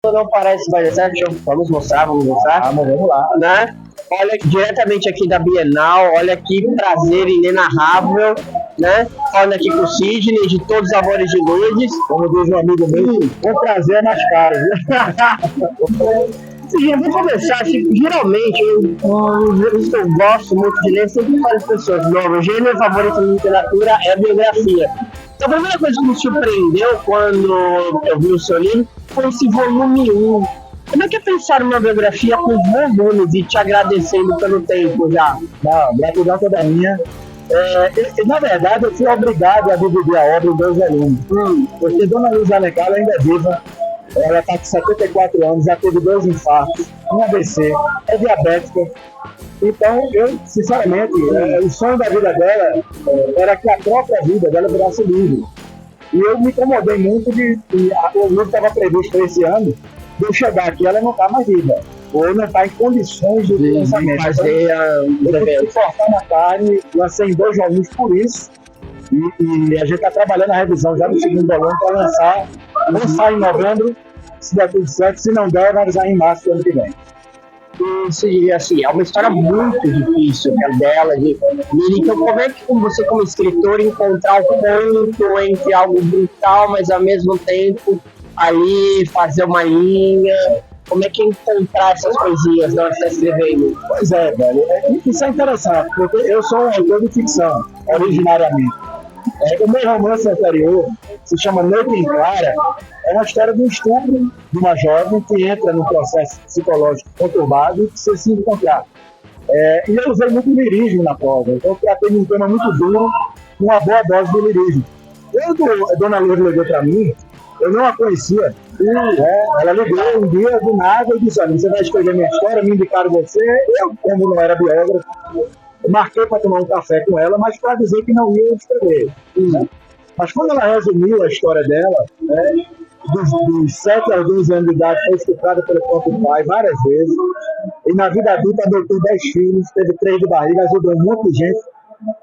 Não parece mais certo, vamos mostrar, vamos lá, né? Olha, diretamente aqui da Bienal, olha que prazer inenarrável, né? Falando aqui com o Sidney, de todos os amores de Lourdes. Como diz um amigo meu, o prazer é nas caras. Sidney, vamos começar, assim, geralmente, eu gosto muito de ler, sempre falo de pessoas novas. O gênero favorito da literatura é a biografia. Então, a primeira coisa que me surpreendeu quando eu vi o seu livro foi esse volume 1. Como é que é pensar numa biografia com volumes e te agradecendo pelo tempo já? Não, gratidão toda minha. Na verdade, eu fui obrigado a dividir a obra em 2 volumes. Porque Dona Luz Alencar ainda é viva. Ela está com 74 anos, já teve 2 infartos, um AVC, é diabética. Então, eu, sinceramente, o sonho da vida dela era que a própria vida dela virasse livre. E eu me incomodei muito de que o livro estava previsto para esse ano, de eu chegar aqui ela não está mais viva, ou não está em condições de lançamento. Eu tive que cortar na carne, lancei em 2 volumes por isso, e a gente está trabalhando a revisão já do 2º volume para lançar em novembro, se der tudo certo, se não der, vai lançar em março do ano que vem. E assim, é uma história muito difícil, que é dela, então como é que você como escritor encontrar o ponto entre algo brutal, mas ao mesmo tempo ali fazer uma linha, como é que é encontrar essas coisinhas na hora que você está escrevendo? Pois é, velho, isso é interessante, porque eu sou um autor de ficção, originariamente. O meu romance anterior se chama Noite em Clara, é uma história de um estupro de uma jovem que entra num processo psicológico conturbado e precisa se encontrar. E eu usei muito lirismo na prosa, então eu tratei de um tema muito duro, com uma boa dose de lirismo. Quando a Dona Lourdes ligou para mim, eu não a conhecia. Ela ligou um dia do nada e disse: olha, você vai escrever minha história, me indicaram você. Eu, como não era biógrafo, marquei para tomar um café com ela, mas para dizer que não ia escrever. Mas quando ela resumiu a história dela, dos 7 aos 12 anos de idade, foi estuprada pelo próprio pai várias vezes, e na vida adulta adotou 10 filhos, teve 3 de barriga, ajudou um monte de gente.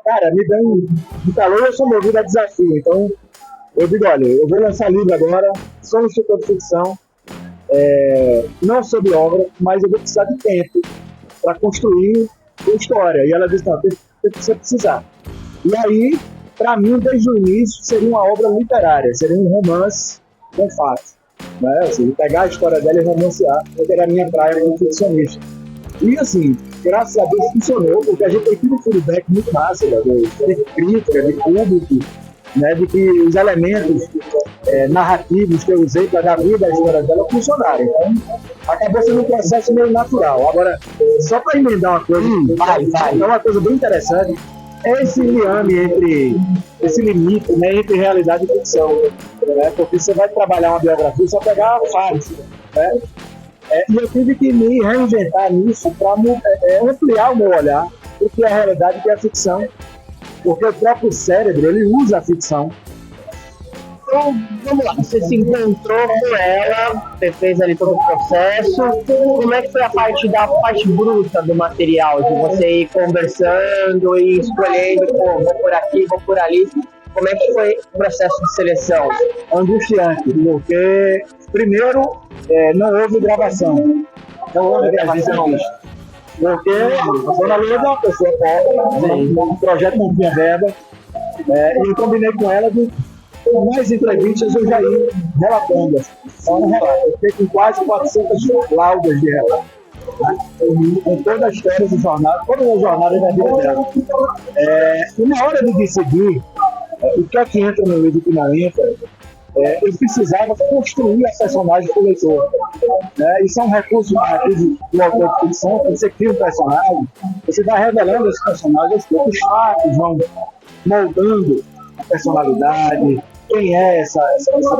Cara, me calou, eu sou movido a desafio. Então, eu digo: olha, eu vou lançar livro agora, sou um escritor de ficção, não sou biógrafo, mas eu vou precisar de tempo para construir a história. E ela disse: não, você precisar. E aí, para mim, desde o início, seria uma obra literária, seria um romance com fatos. Né? Assim, pegar a história dela e romancear, porque era a minha praia como ficcionista. E assim, graças a Deus funcionou, porque a gente tem tido um feedback muito massa, de crítica, de público, né, de que os elementos narrativos que eu usei para dar vida à história dela funcionaram. Então, acabou sendo um processo meio natural. Agora, só para emendar uma coisa, é uma coisa bem interessante, é esse liame esse limite, né, entre realidade e ficção. Né, porque você vai trabalhar uma biografia, só pegar fatos. Né? E eu tive que me reinventar nisso para ampliar o meu olhar do que é a realidade e o que é a ficção. Porque o próprio cérebro, ele usa a ficção. Então, vamos lá, você se encontrou com ela, você fez ali todo o processo. Como é que foi a parte bruta do material, de você ir conversando e escolhendo, vou por aqui, vou por ali? Como é que foi o processo de seleção? Angustiante, porque, primeiro, não houve gravação. Não houve gravação. Porque a Dona Lourdes é uma pessoa pobre, o projeto não tinha verba, e eu combinei com ela de mais entrevistas eu já ia relatando. Só um relato. Eu fiquei com quase 400 laudas de relato. Com toda a história do jornal, todas as jornadas da vida dela. E na hora de decidir o que é que entra no livro e o que não entra, eu precisava construir a personagem para o leitor. Isso é um recurso narrativo do autor de ficção. Quando você cria um personagem, você vai revelando esse personagem, os fatos vão moldando a personalidade, quem é essa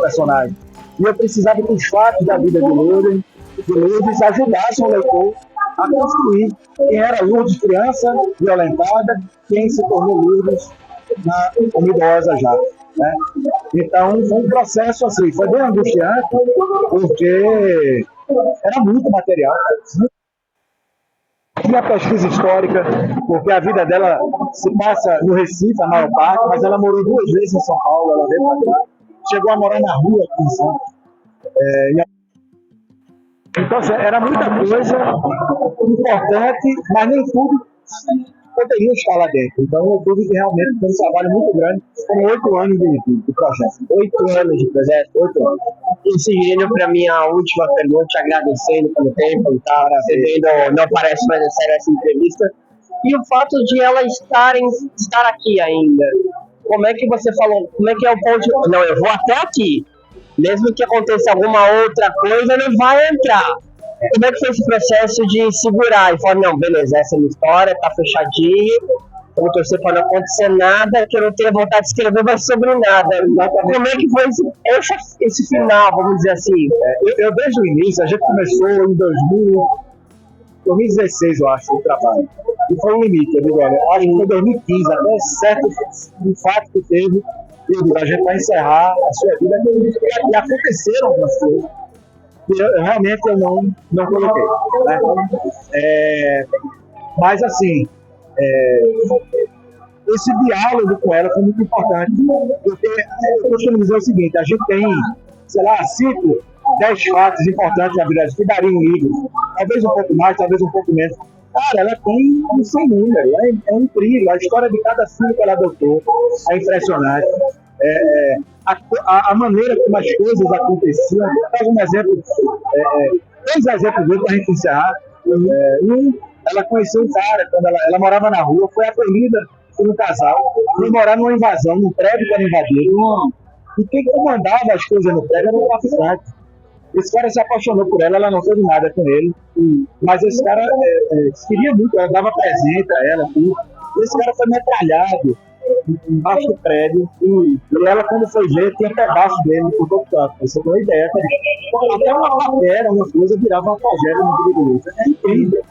personagem. E eu precisava que os fatos da vida de Lourdes ajudassem o leitor a construir quem era Lourdes criança, violentada, quem se tornou Lourdes como idosa já. Né? Então foi um processo assim, foi bem angustiante, porque era muito material. Tinha pesquisa histórica, porque a vida dela se passa no Recife, a maior parte, mas ela morou 2 vezes em São Paulo, ela veio para cá, chegou a morar na rua aqui em Santos. Então, assim, era muita coisa importante, mas nem tudo poderia estar lá dentro. Então, eu tive que realmente ter um trabalho muito grande. Foram 8 anos de projeto. 8 anos de projeto. 8 anos. E seguindo para minha última pergunta, te agradecendo pelo tempo, tá? Você não parece mais sério essa entrevista. E o fato de ela estar aqui ainda. Como é que você falou? Como é que é o ponto? Não, eu vou até aqui. Mesmo que aconteça alguma outra coisa, ele vai entrar. Como é que foi esse processo de segurar e falar, não, beleza, essa é a minha história, tá fechadinho, vou torcer para não acontecer nada, que eu não tenha vontade de escrever mais sobre nada. Como é que foi esse final, vamos dizer assim? Eu desde o início, a gente começou em 2016, eu acho, o trabalho. E foi um limite, eu digo, olha, acho que foi 2015, até certo um fato que teve, eu digo, a gente vai encerrar a sua vida. E aconteceram algumas coisas que eu realmente não coloquei. Né? Mas assim, esse diálogo com ela foi muito importante, porque eu costumo dizer o seguinte, a gente tem, sei lá, 5, 10 fatos importantes na vida que daria um livro, talvez um pouco mais, talvez um pouco menos. Cara, ela tem um sem número, é incrível, a história de cada filho que ela adotou é impressionante. A maneira como as coisas aconteciam, faz um exemplo, 2 exemplos para a gente encerrar. Ela conheceu um cara, quando ela morava na rua, foi acolhida por um casal, foi morar numa invasão, num prédio que era invadido, e quem comandava as coisas no prédio era um traficante. Esse cara se apaixonou por ela não teve nada com ele, mas esse cara queria muito, ela dava presente a ela, tudo. Esse cara foi metralhado embaixo do prédio, e ela, quando foi ver, tinha pedaço dele por todo canto. Você tem uma ideia, até uma matéria, uma coisa, virava uma tragédia no vídeo do Lúcio. É incrível.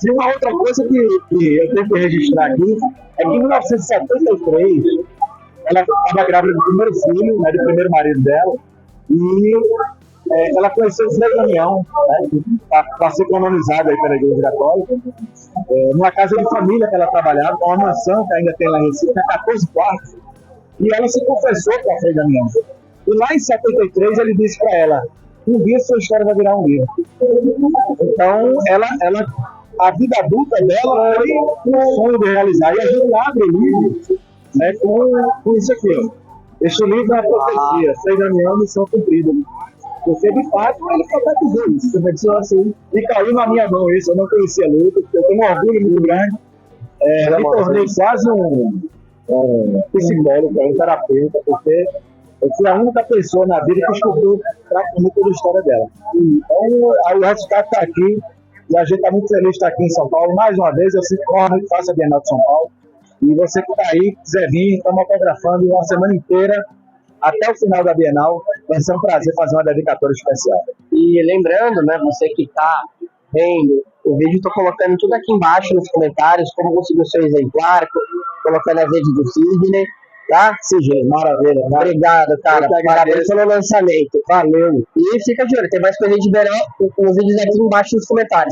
E uma outra coisa que eu tenho que registrar aqui é que em 1973 ela estava grávida do primeiro filho, né, do primeiro marido dela, e ela conheceu o Zé Damião, né, para ser canonizado aí pela Igreja Católica, numa casa de família que ela trabalhava, uma mansão que ainda tem lá em Recife, 14 quartos, e ela se confessou com a Frei Damião. E lá em 73 ele disse para ela, um dia sua história vai virar um livro. Então, a vida adulta dela foi um sonho de realizar. E a gente abre o livro, né, com isso aqui. Este livro é a profecia, Frei Damião, missão cumprida. Porque, de fato, ele profetizou isso. Você pensou assim, e caiu na minha mão isso. Eu não conhecia a luta, eu tenho um orgulho muito grande. Me tornei quase um psicólogo, um terapeuta, porque eu fui a única pessoa na vida que escutou praticamente toda a história dela. Então, o resultado está aqui. E a gente está muito feliz de estar aqui em São Paulo. Mais uma vez, eu sempre corro e faço a Bienal de São Paulo. E você que está aí, quiser vir, estamos autografando uma semana inteira, até o final da Bienal. Vai ser um prazer fazer uma dedicatória especial. E lembrando, né, você que está vendo o vídeo, estou colocando tudo aqui embaixo nos comentários, como conseguiu o seu exemplar, colocando as redes do Sidney. Tá? Sim, maravilha. Obrigado, cara. Parabéns pelo lançamento. Valeu. E fica de olho, tem mais coisa de verão, os vídeos aqui embaixo nos comentários.